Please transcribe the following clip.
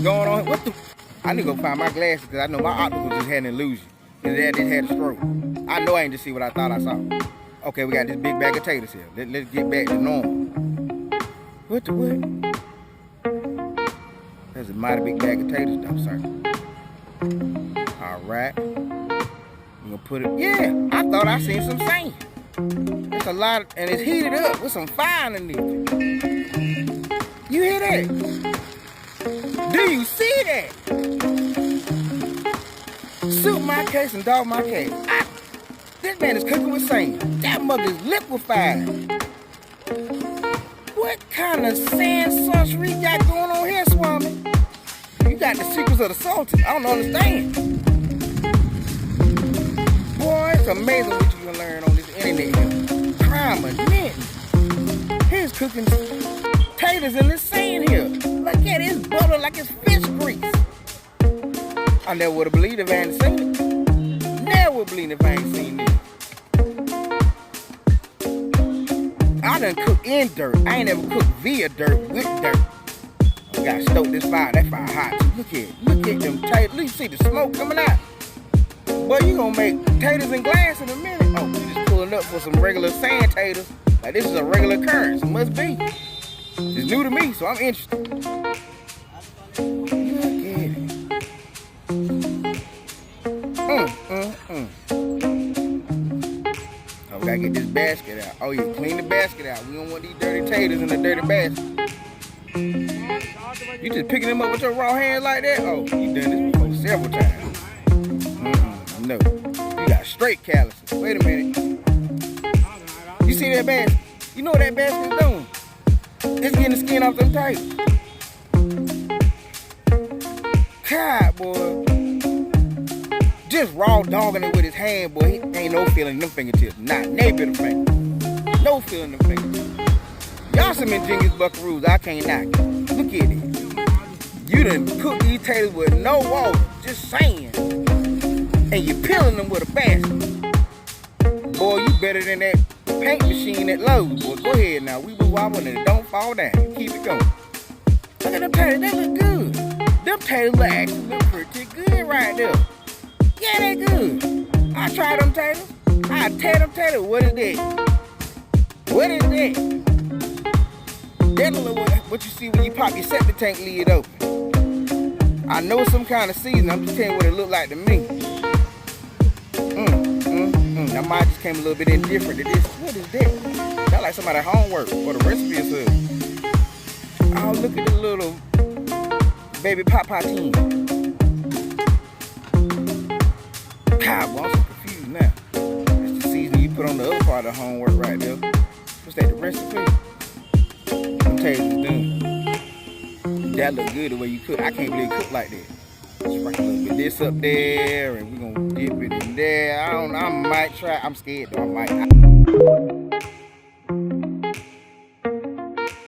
going on? What the? I need to go find my glasses because I know my optical just had an illusion. His dad just had a stroke. I know I ain't just see what I thought I saw. Okay, we got this big bag of taters here. Let's get back to normal. What the what? That's a mighty big bag of taters, I'm sorry. Alright. We're gonna put it. Yeah, I thought I seen some sand. That's a lot, and it's heated up with some fire underneath it. You hear that? Do you see that? Suit my case and dog my case. This man is cooking with sand. That mug is liquefied. What kind of sand sorcery you got going on here, Swami? You got the secrets of the Sultan. I don't understand. Boy, it's amazing what you can learn on this internet here. Crime and knitting. He's cooking taters in this sand here. Look at it, it's butter like it's fish grease. I never would have believed if I hadn't seen it. Never would believe if I ain't seen it. I done cooked in dirt. I ain't never cooked via dirt with dirt. We gotta stoke this fire. That fire hot too. Look at it. Look at them taters. Look, you see the smoke coming out. Boy, you gonna make taters and glass in a minute. Oh, we just pulling up for some regular sand taters. Like this is a regular occurrence. It must be. It's new to me, so I'm interested. Look at it. Oh, we gotta get this basket out. Oh yeah, clean the basket out. We don't want these dirty taters in the dirty basket. You just picking them up with your raw hands like that? Oh, you done this before several times. No, you got straight calluses. Wait a minute. You see that basket? You know what that basket is doing? It's getting the skin off them taters. God, boy. Just raw dogging it with his hand, boy. He ain't no feeling in them fingertips. Not a bit of finger. No feeling in them fingertips. Y'all some ingenious buckaroos. I can't knock it. Look at it. You done cook these taters with no water. Just sand. And you're peeling them with a basket. Boy, you better than that paint machine at Lowe's, boy. Go ahead now. We was wobbling and it don't fall down. Keep it going. Look at them taters. They look good. Them taters actually look pretty good right there. Yeah, they good. I tried them taters. I tear them taters. What is that? What is that? That's what you see when you pop your septic tank lid open. I know it's some kind of seasoning. I'm just telling you what it looked like to me. Now mine just came a little bit indifferent to this. What is that? That's like somebody's homework or the recipe or something. Oh, look at the little baby pop-pop-tine. God, boy, I'm so confused now. That's the seasoning you put on the other part of the homework right there. What's that, the recipe? Them taters is done. That look good the way you cook. I can't believe you cook like that. Sprinkle a little bit of this up there, and we're gonna dip it in there. I might try. I'm scared though. I might.